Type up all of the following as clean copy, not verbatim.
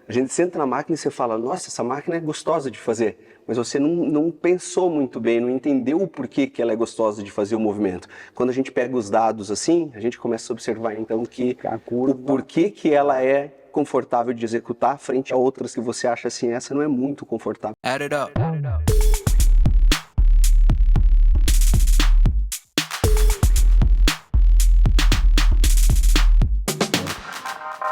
A gente senta na máquina e você fala, nossa, essa máquina é gostosa de fazer. Mas você não pensou muito bem, não entendeu o porquê que ela é gostosa de fazer o movimento. Quando a gente pega os dados assim, a gente começa a observar então que o porquê que ela é confortável de executar frente a outras que você acha assim, essa não é muito confortável. Add it up.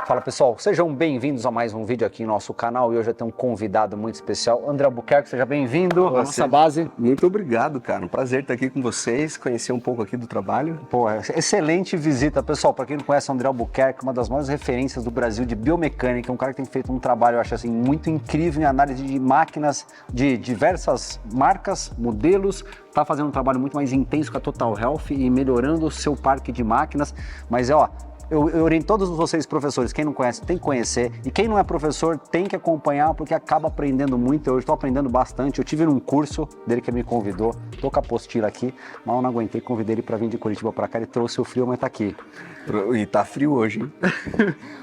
Fala pessoal, sejam bem-vindos a mais um vídeo aqui no nosso canal e hoje eu tenho um convidado muito especial, André Albuquerque, seja bem-vindo à nossa base. Muito obrigado, cara, um prazer estar aqui com vocês, conhecer um pouco aqui do trabalho. Pô, excelente visita, pessoal, para quem não conhece, André Albuquerque, uma das maiores referências do Brasil de biomecânica, um cara que tem feito um trabalho, eu acho assim, muito incrível em análise de máquinas de diversas marcas, modelos, está fazendo um trabalho muito mais intenso com a Total Health e melhorando o seu parque de máquinas, mas eu oriento todos vocês professores, quem não conhece tem que conhecer e quem não é professor tem que acompanhar porque acaba aprendendo muito, eu estou aprendendo bastante, eu tive num curso dele que ele me convidou, estou com a apostila aqui, mas eu não aguentei, convidei ele para vir de Curitiba para cá, ele trouxe o frio, mas tá aqui. E tá frio hoje, hein?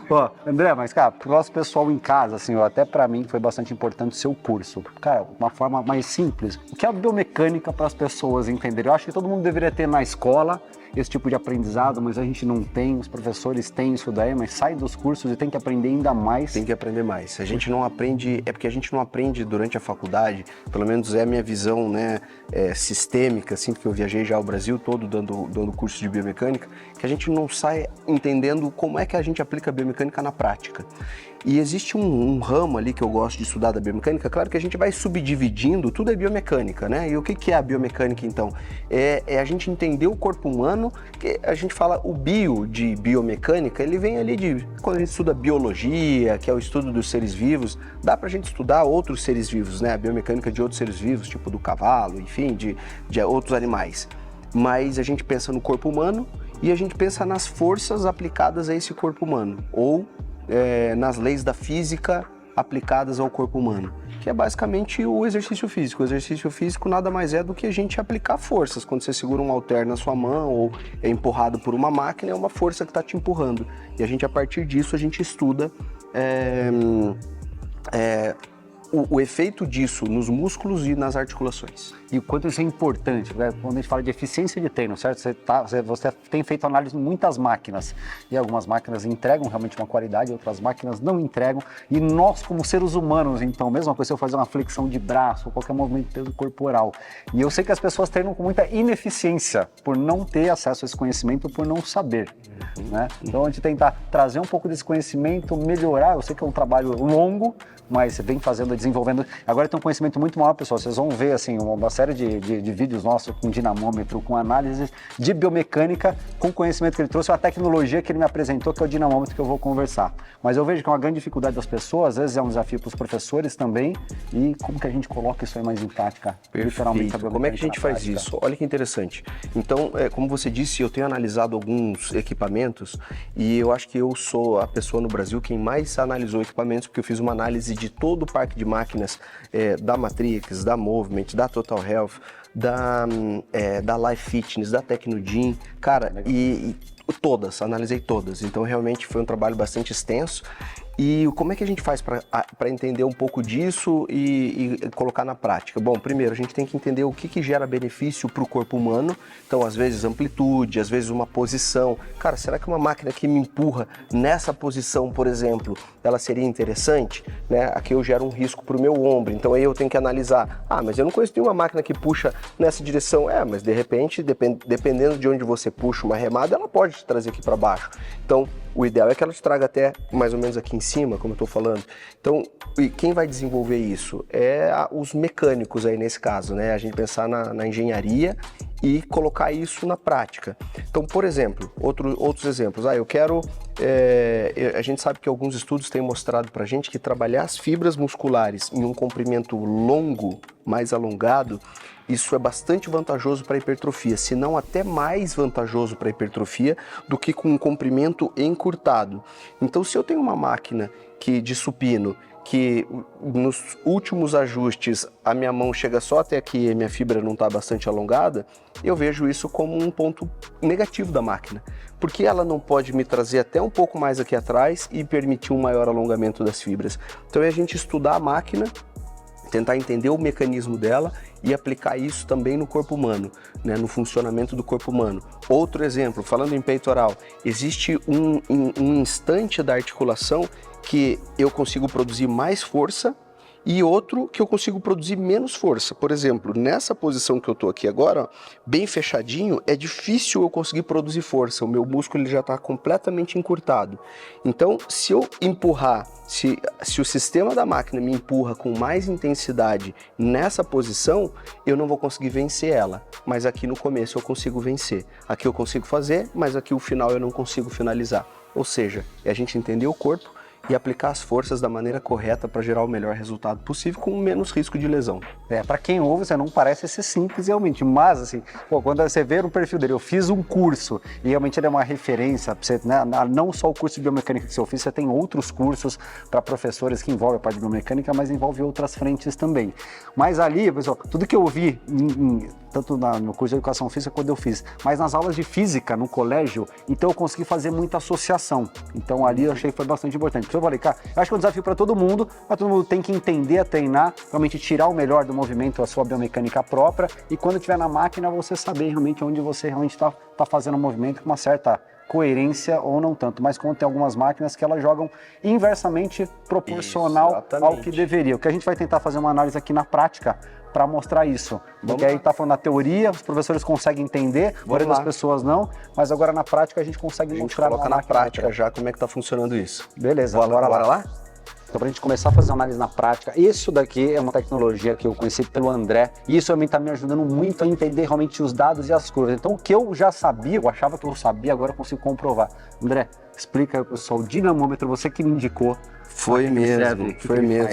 Ó, André, mas cara, pro nosso pessoal em casa, assim, até para mim foi bastante importante o seu curso. Cara, uma forma mais simples, o que é a biomecânica para as pessoas entenderem? Eu acho que todo mundo deveria ter na escola esse tipo de aprendizado, mas a gente não tem, os professores têm isso daí, mas sai dos cursos e tem que aprender ainda mais. Tem que aprender mais. A gente não aprende, é porque a gente não aprende durante a faculdade, pelo menos é a minha visão, né, sistêmica, assim, porque eu viajei já o Brasil todo dando curso de biomecânica, que a gente não sai entendendo como é que a gente aplica a biomecânica na prática. E existe um ramo ali que eu gosto de estudar da biomecânica, claro que a gente vai subdividindo, tudo é biomecânica, né? E o que é a biomecânica, então? É a gente entender o corpo humano, que a gente fala o bio de biomecânica, ele vem ali de, quando a gente estuda biologia, que é o estudo dos seres vivos, dá pra gente estudar outros seres vivos, né? A biomecânica de outros seres vivos, tipo do cavalo, enfim, de outros animais. Mas a gente pensa no corpo humano e a gente pensa nas forças aplicadas a esse corpo humano, ou nas leis da física aplicadas ao corpo humano, que é basicamente o exercício físico. O exercício físico nada mais é do que a gente aplicar forças. Quando você segura um halter na sua mão ou é empurrado por uma máquina, é uma força que está te empurrando. E a gente, a partir disso, a gente estuda o efeito disso nos músculos e nas articulações. E o quanto isso é importante, né? Quando a gente fala de eficiência de treino, certo? Você tem feito análise em muitas máquinas e algumas máquinas entregam realmente uma qualidade, outras máquinas não entregam. E nós, como seres humanos, então, mesma coisa se eu fazer uma flexão de braço ou qualquer movimento de peso corporal. E eu sei que as pessoas treinam com muita ineficiência por não ter acesso a esse conhecimento, por não saber, né? Então a gente tentar trazer um pouco desse conhecimento, melhorar. Eu sei que é um trabalho longo, mas você vem fazendo, desenvolvendo. Agora tem um conhecimento muito maior, pessoal. Vocês vão ver assim uma série de vídeos nossos com dinamômetro, com análise de biomecânica, com o conhecimento que ele trouxe, a tecnologia que ele me apresentou, que é o dinamômetro que eu vou conversar. Mas eu vejo que é uma grande dificuldade das pessoas, às vezes é um desafio para os professores também, e como que a gente coloca isso aí mais em prática? Perfeito. Como é que a gente faz isso? Olha que interessante. Então, como você disse, eu tenho analisado alguns equipamentos e eu acho que eu sou a pessoa no Brasil quem mais analisou equipamentos, porque eu fiz uma análise de todo o parque de máquinas da Matrix, da Movement, da Total Health, da Life Fitness, da Tecnogym, cara, e todas, analisei todas, então realmente foi um trabalho bastante extenso. E como é que a gente faz para entender um pouco disso e colocar na prática? Bom, primeiro a gente tem que entender o que gera benefício para o corpo humano. Então, às vezes amplitude, às vezes uma posição. Cara, será que uma máquina que me empurra nessa posição, por exemplo, ela seria interessante? Né? Aqui eu gero um risco para o meu ombro, então aí eu tenho que analisar. Ah, mas eu não conheço nenhuma máquina que puxa nessa direção. Mas de repente, dependendo de onde você puxa uma remada, ela pode te trazer aqui para baixo. Então, o ideal é que ela te traga até mais ou menos aqui em cima, como eu estou falando. Então, e quem vai desenvolver isso? Os mecânicos aí nesse caso, né? A gente pensar na engenharia e colocar isso na prática. Então, por exemplo, outros exemplos. Eu quero... a gente sabe que alguns estudos têm mostrado pra gente que trabalhar as fibras musculares em um comprimento longo, mais alongado, isso é bastante vantajoso para a hipertrofia, se não até mais vantajoso para a hipertrofia do que com um comprimento encurtado. Então, se eu tenho uma máquina de supino que nos últimos ajustes a minha mão chega só até aqui e a minha fibra não está bastante alongada, eu vejo isso como um ponto negativo da máquina. Porque ela não pode me trazer até um pouco mais aqui atrás e permitir um maior alongamento das fibras. Então é a gente estudar a máquina, tentar entender o mecanismo dela e aplicar isso também no corpo humano, né, no funcionamento do corpo humano. Outro exemplo, falando em peitoral, existe um instante da articulação que eu consigo produzir mais força e outro que eu consigo produzir menos força. Por exemplo, nessa posição que eu tô aqui agora, ó, bem fechadinho, é difícil eu conseguir produzir força. O meu músculo ele já está completamente encurtado. Então, se eu empurrar, se o sistema da máquina me empurra com mais intensidade nessa posição, eu não vou conseguir vencer ela. Mas aqui no começo eu consigo vencer. Aqui eu consigo fazer, mas aqui o final eu não consigo finalizar. Ou seja, é a gente entender o corpo e aplicar as forças da maneira correta para gerar o melhor resultado possível com menos risco de lesão. Para quem ouve, você não parece ser simples realmente, mas assim, quando você vê no perfil dele, eu fiz um curso e realmente ele é uma referência, pra você, né, não só o curso de biomecânica que você fez, você tem outros cursos para professores que envolvem a parte de biomecânica, mas envolve outras frentes também. Mas ali, pessoal, tudo que eu vi, tanto no curso de educação física quando eu fiz, mas nas aulas de física no colégio, então eu consegui fazer muita associação. Então ali eu achei que foi bastante importante. Eu falei, cara, eu acho que é um desafio para todo mundo, mas todo mundo tem que entender a treinar, realmente tirar o melhor do movimento, a sua biomecânica própria, e quando estiver na máquina, você saber realmente onde você realmente está fazendo o movimento com uma certa coerência ou não tanto, mas como tem algumas máquinas que elas jogam inversamente proporcional ao que deveria. O que a gente vai tentar fazer uma análise aqui na prática para mostrar isso. Porque aí tá falando na teoria, os professores conseguem entender, a maioria das pessoas não, mas agora na prática a gente consegue mostrar na prática já como é que tá funcionando isso. Beleza, bora lá? Então, para a gente começar a fazer uma análise na prática, isso daqui é uma tecnologia que eu conheci pelo André, e isso também está me ajudando muito a entender realmente os dados e as curvas. Então, o que eu já sabia, eu achava que eu sabia, agora eu consigo comprovar. André, explica aí, pessoal, o dinamômetro, você que me indicou. Foi mesmo,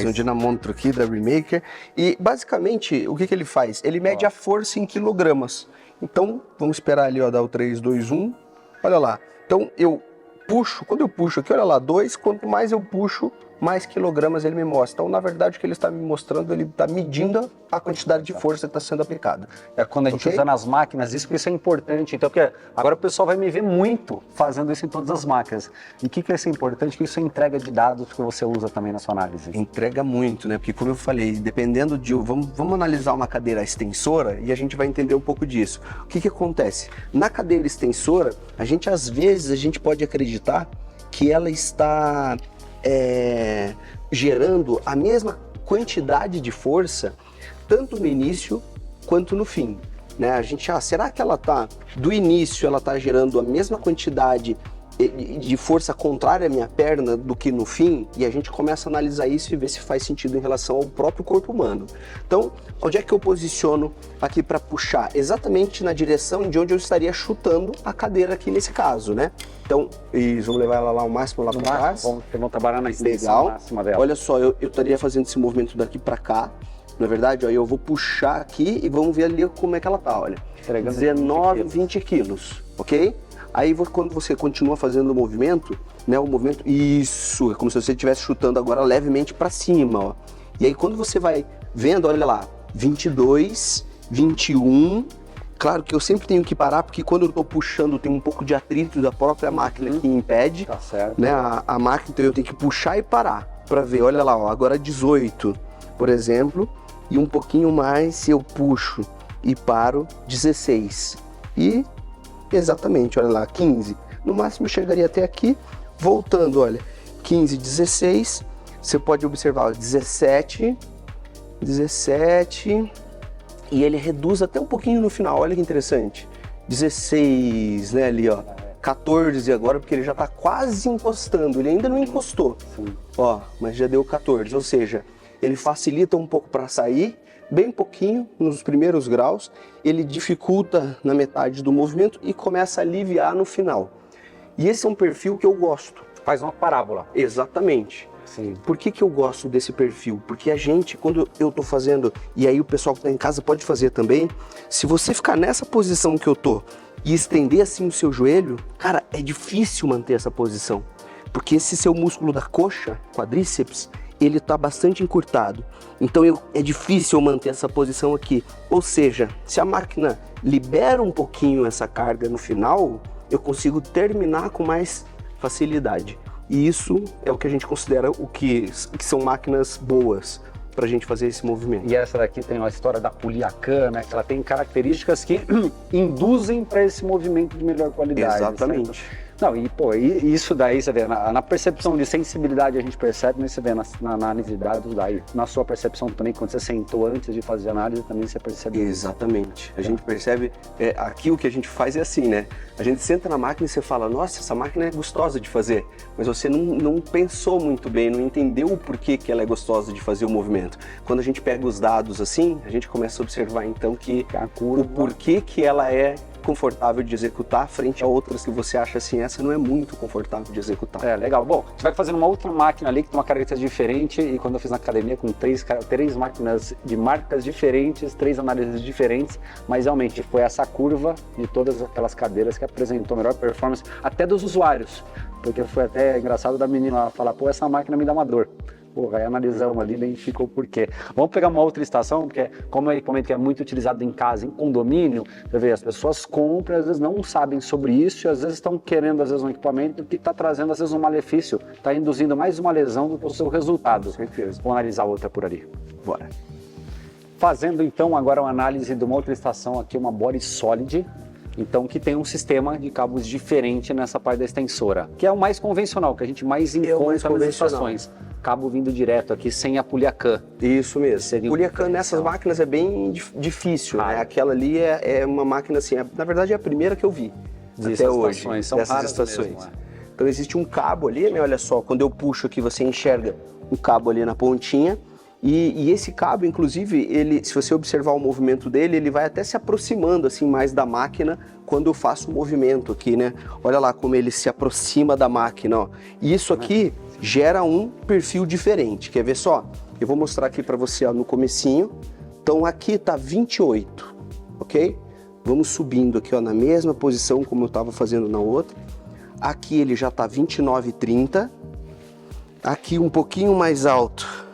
o dinamômetro aqui da Remaker. E, basicamente, o que ele faz? Ele mede a força em quilogramas. Então, vamos esperar ali, ó, dar o 3, 2, 1. Olha lá. Então, eu puxo, quando eu puxo aqui, olha lá, 2, quanto mais eu puxo, mais quilogramas ele me mostra. Então, na verdade, o que ele está me mostrando, ele está medindo a quantidade de força que está sendo aplicada. É quando a gente usa nas máquinas, isso é importante. Então, porque agora o pessoal vai me ver muito fazendo isso em todas as máquinas. E o que é isso importante? Que isso é entrega de dados que você usa também na sua análise. Entrega muito, né? Porque, como eu falei, dependendo de... Vamos analisar uma cadeira extensora e a gente vai entender um pouco disso. O que acontece? Na cadeira extensora, às vezes, a gente pode acreditar que ela está gerando a mesma quantidade de força tanto no início quanto no fim, né? A gente, será que ela tá, do início ela tá gerando a mesma quantidade de força contrária à minha perna do que no fim? E a gente começa a analisar isso e ver se faz sentido em relação ao próprio corpo humano. Então, onde é que eu posiciono aqui para puxar? Exatamente na direção de onde eu estaria chutando a cadeira aqui nesse caso, né? Então, vamos levar ela lá ao máximo, lá para trás. Vamos trabalhar na extensão máxima dela. Olha só, eu estaria fazendo esse movimento daqui para cá. Na verdade, ó, eu vou puxar aqui e vamos ver ali como é que ela tá, olha. 19, 20 quilos, ok? Aí quando você continua fazendo o movimento, né, isso, é como se você estivesse chutando agora levemente para cima, ó. E aí quando você vai vendo, olha lá, 22, 21, claro que eu sempre tenho que parar, porque quando eu tô puxando tem um pouco de atrito da própria máquina que impede, tá certo, né, a máquina, então eu tenho que puxar e parar para ver, olha lá, ó, agora 18, por exemplo, e um pouquinho mais se eu puxo e paro, 16, e exatamente, olha lá, 15. No máximo eu chegaria até aqui, voltando, olha, 15, 16, você pode observar, ó, 17, e ele reduz até um pouquinho no final, olha que interessante. 16, né, ali, ó, 14 agora, porque ele já tá quase encostando, ele ainda não encostou. Sim. Ó, mas já deu 14, ou seja, ele facilita um pouco para sair, bem pouquinho nos primeiros graus, ele dificulta na metade do movimento e começa a aliviar no final. E esse é um perfil que eu gosto. Faz uma parábola. Exatamente. Sim. Por que eu gosto desse perfil? Porque a gente, quando eu tô fazendo, e aí o pessoal que tá em casa pode fazer também, se você ficar nessa posição que eu tô e estender assim o seu joelho, cara, é difícil manter essa posição. Porque esse seu músculo da coxa, quadríceps, ele está bastante encurtado. Então é difícil eu manter essa posição aqui. Ou seja, se a máquina libera um pouquinho essa carga no final, eu consigo terminar com mais facilidade. E isso é o que a gente considera que são máquinas boas para a gente fazer esse movimento. E essa daqui tem a história da Puliacan, né? Que ela tem características que induzem para esse movimento de melhor qualidade. Exatamente. Certo? Não, e isso daí, você vê, na percepção de sensibilidade a gente percebe, mas você vê na análise de dados daí, na sua percepção também, quando você sentou antes de fazer a análise, também você percebe. Exatamente. A gente percebe, aqui o que a gente faz é assim, né? A gente senta na máquina e você fala, nossa, essa máquina é gostosa de fazer, mas você não pensou muito bem, não entendeu o porquê que ela é gostosa de fazer o movimento. Quando a gente pega os dados assim, a gente começa a observar então que a curva, o porquê que ela é confortável de executar frente a outras que você acha assim, essa não é muito confortável de executar. É, legal. Bom, você vai fazendo uma outra máquina ali que tem uma característica diferente e quando eu fiz na academia com três máquinas de marcas diferentes, 3 análises diferentes, mas realmente foi essa curva de todas aquelas cadeiras que apresentou melhor performance até dos usuários, porque foi até engraçado da menina falar, pô, essa máquina me dá uma dor. Porra, aí analisamos ali, identificou o porquê. Vamos pegar uma outra estação, porque como é um equipamento que é muito utilizado em casa, em condomínio, você vê, as pessoas compram, às vezes não sabem sobre isso, e às vezes estão querendo, às vezes, um equipamento que está trazendo, às vezes, um malefício, está induzindo mais uma lesão do que o seu resultado. Com certeza. Vamos analisar outra por ali. Bora. Fazendo, então, agora uma análise de uma outra estação aqui, uma Body Solid, então, que tem um sistema de cabos diferente nessa parte da extensora, que é o mais convencional, que a gente mais encontra nas estações. Cabo vindo direto aqui, sem a Puliacan. Isso mesmo. Puliacan nessas máquinas é bem difícil, né? Aquela ali é uma máquina assim, na verdade é a primeira que eu vi até hoje, dessas estações. Mesmo, Então existe um cabo ali, né? Olha só, quando eu puxo aqui você enxerga um cabo ali na pontinha e esse cabo, inclusive, ele, se você observar o movimento dele, ele vai até se aproximando assim mais da máquina quando eu faço o movimento aqui, né? Olha lá como ele se aproxima da máquina, ó. E isso aqui gera um perfil diferente. Quer ver só? Eu vou mostrar aqui para você, ó, no comecinho. Então aqui tá 28, ok? Vamos subindo aqui, ó, na mesma posição como eu estava fazendo na outra. Aqui ele já tá 29,30. Aqui um pouquinho mais alto.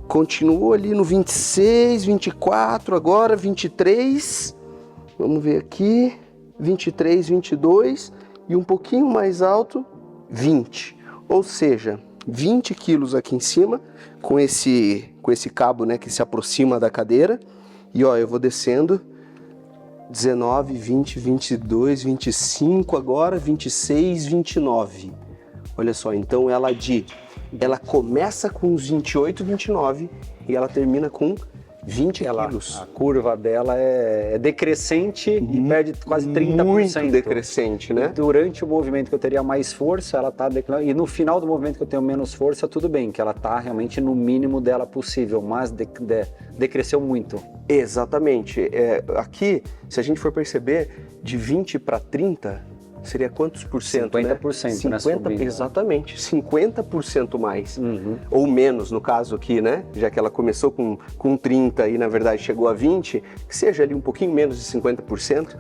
Continuou ali no 26, 24, agora 23. Vamos ver aqui. 23, 22 e um pouquinho mais alto, 20. Ou seja, 20 quilos aqui em cima, com esse cabo, né, que se aproxima da cadeira. E ó, eu vou descendo, 19, 20, 22, 25, agora 26, 29. Olha só, então ela começa com uns 28, 29 e ela termina com 20 quilos. A curva dela é decrescente e perde quase 30%. Muito decrescente, né? E durante o movimento que eu teria mais força, ela está declinando. E no final do movimento que eu tenho menos força, tudo bem, que ela está realmente no mínimo dela possível, mas decresceu muito. Exatamente. Aqui, se a gente for perceber, de 20 para 30, seria quantos por cento, 50%, né? 50%, né? Exatamente, 50% mais. Ou menos, no caso aqui, né? Já que ela começou com 30 e, na verdade, chegou a 20, que seja ali um pouquinho menos de 50%.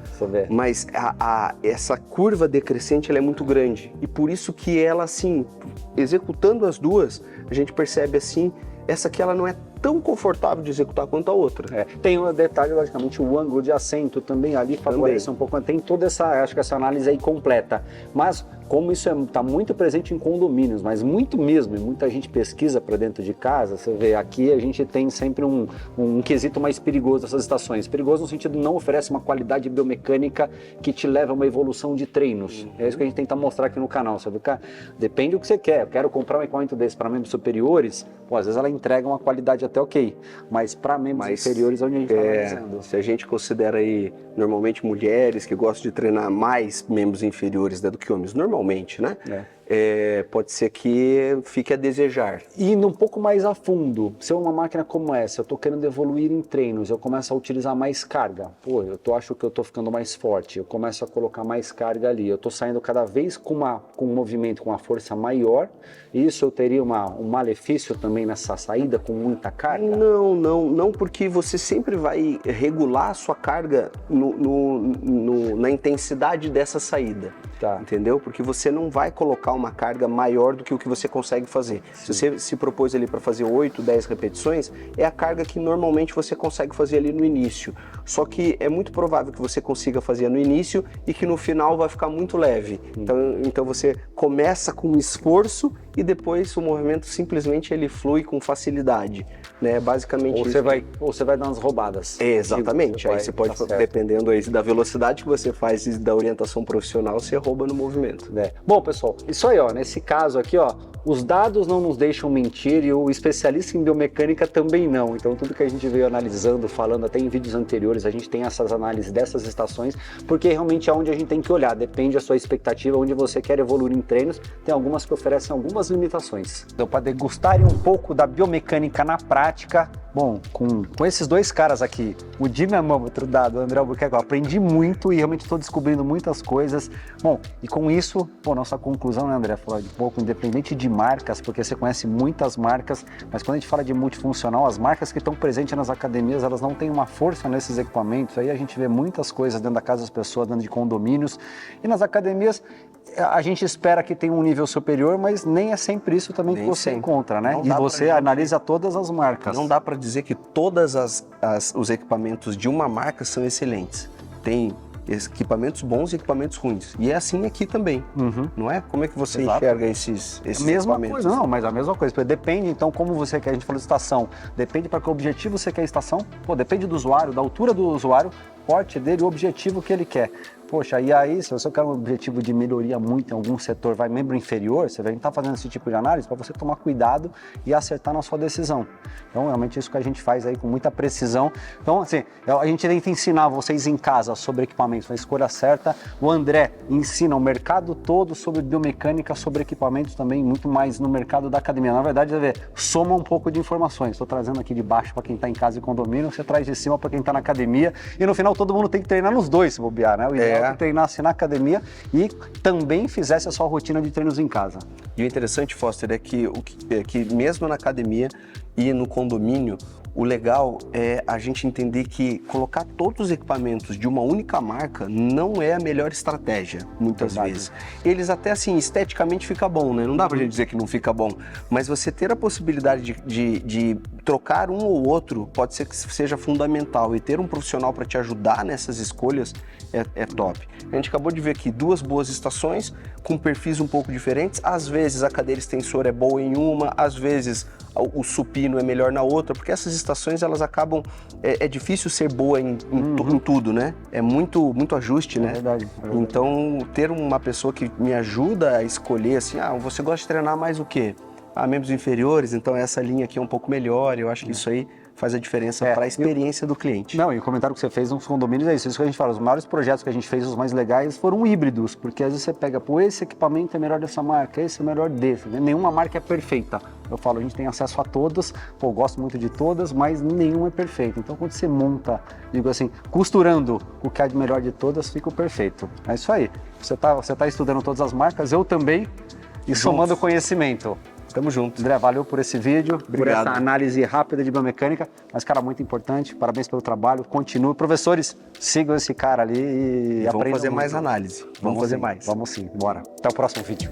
Mas essa curva decrescente, ela é muito grande. E por isso que ela, assim, executando as duas, a gente percebe, assim, essa aqui ela não é tão confortável de executar quanto a outra. Tem um detalhe, logicamente, o ângulo de assento também ali favorece um pouco, tem toda acho que essa análise aí completa, mas como isso está muito presente em condomínios, mas muito mesmo, e muita gente pesquisa para dentro de casa, você vê, aqui a gente tem sempre um quesito mais perigoso dessas estações. Perigoso no sentido não oferece uma qualidade biomecânica que te leva a uma evolução de treinos. É isso que a gente tenta mostrar aqui no canal, sabe? Depende do que você quer. Eu quero comprar um equipamento desse para membros superiores, às vezes ela entrega uma qualidade até ok, mas para membros inferiores é onde a gente está analisando. Se a gente considera aí, normalmente, mulheres que gostam de treinar mais membros inferiores, né, do que homens, normalmente, né? Pode ser que fique a desejar. Indo um pouco mais a fundo, se é uma máquina como essa, eu estou querendo evoluir em treinos, eu começo a utilizar mais carga, acho que eu estou ficando mais forte, eu começo a colocar mais carga ali, eu estou saindo cada vez com um movimento com uma força maior isso eu teria um malefício também nessa saída com muita carga? Não, porque você sempre vai regular a sua carga na intensidade dessa saída. Tá. Entendeu? Porque você não vai colocar uma carga maior do que o que você consegue fazer. Sim. Se você se propôs ali para fazer 8, 10 repetições, é a carga que normalmente você consegue fazer ali no início. Só que é muito provável que você consiga fazer no início e que no final vai ficar muito leve. Então você começa com esforço e depois o movimento simplesmente ele flui com facilidade, né? Basicamente ou você vai dar umas roubadas. Exatamente. Aí você pode, dependendo aí da velocidade que você faz e da orientação profissional, você rouba no movimento. Bom, pessoal, isso aí, ó, nesse caso aqui, ó, os dados não nos deixam mentir e o especialista em biomecânica também não. Então, tudo que a gente veio analisando, falando até em vídeos anteriores, a gente tem essas análises dessas estações, porque realmente é onde a gente tem que olhar. Depende da sua expectativa, onde você quer evoluir em treinos. Tem algumas que oferecem algumas limitações. Então, para degustarem um pouco da biomecânica na prática, bom, com esses dois caras aqui, o dinamômetro do André Albuquerque, eu aprendi muito e realmente estou descobrindo muitas coisas. Bom, e com isso, nossa conclusão, né, André, falar de pouco, independente de marcas, porque você conhece muitas marcas, mas quando a gente fala de multifuncional, as marcas que estão presentes nas academias, elas não têm uma força nesses equipamentos. Aí a gente vê muitas coisas dentro da casa das pessoas, dentro de condomínios, e nas academias a gente espera que tenha um nível superior, mas nem é sempre isso também que você encontra, né? E você analisa todas as marcas. Não dá para dizer que todos os equipamentos de uma marca são excelentes. Tem equipamentos bons e equipamentos ruins. E é assim aqui também, não é? Como é que você enxerga esses equipamentos? Coisa, não, mas a mesma coisa. Depende, então, como você quer, a gente falou de estação, depende para que objetivo você quer a estação, depende do usuário, da altura do usuário, porte dele, o objetivo que ele quer. Poxa, e aí, se você quer um objetivo de melhoria muito em algum setor, vai membro inferior, você vai estar fazendo esse tipo de análise para você tomar cuidado e acertar na sua decisão. Então, realmente, isso que a gente faz aí com muita precisão. Então, assim, a gente tenta ensinar vocês em casa sobre equipamentos, a escolha certa. O André ensina o mercado todo sobre biomecânica, sobre equipamentos também, muito mais no mercado da academia. Na verdade, você vê, soma um pouco de informações. Estou trazendo aqui de baixo para quem está em casa e condomínio, você traz de cima para quem está na academia. E no final, todo mundo tem que treinar nos dois, se bobear, né? O ideal é que treinasse na academia e também fizesse a sua rotina de treinos em casa. E o interessante, Foster, é que mesmo na academia e no condomínio, o legal é a gente entender que colocar todos os equipamentos de uma única marca não é a melhor estratégia, muitas vezes. Eles até assim, esteticamente fica bom, né? Não dá pra gente dizer que não fica bom, mas você ter a possibilidade de trocar um ou outro pode ser que seja fundamental e ter um profissional para te ajudar nessas escolhas é top. A gente acabou de ver aqui duas boas estações com perfis um pouco diferentes. Às vezes a cadeira extensora é boa em uma, às vezes o supino é melhor na outra, porque essas estações elas acabam, é difícil ser boa em tudo, né? É muito ajuste, né? É verdade. Então ter uma pessoa que me ajuda a escolher assim, você gosta de treinar mais o quê? Membros inferiores, então essa linha aqui é um pouco melhor, eu acho que isso aí faz a diferença para a experiência do cliente. Não, e o comentário que você fez nos condomínios é isso que a gente fala, os maiores projetos que a gente fez, os mais legais, foram híbridos, porque às vezes você pega, esse equipamento é melhor dessa marca, esse é melhor desse, né? Nenhuma marca é perfeita. Eu falo, a gente tem acesso a todas, eu gosto muito de todas, mas nenhuma é perfeita. Então quando você monta, digo assim, costurando o que é de melhor de todas, fica o perfeito. É isso aí. Você tá estudando todas as marcas, eu também, e somando conhecimento. Tamo junto. André, valeu por esse vídeo, Obrigado. por essa análise rápida de biomecânica, mas, cara, muito importante, parabéns pelo trabalho, continue. Professores, sigam esse cara ali e aprendam. Vamos fazer mais análise. Vamos fazer mais. Vamos sim, bora. Até o próximo vídeo.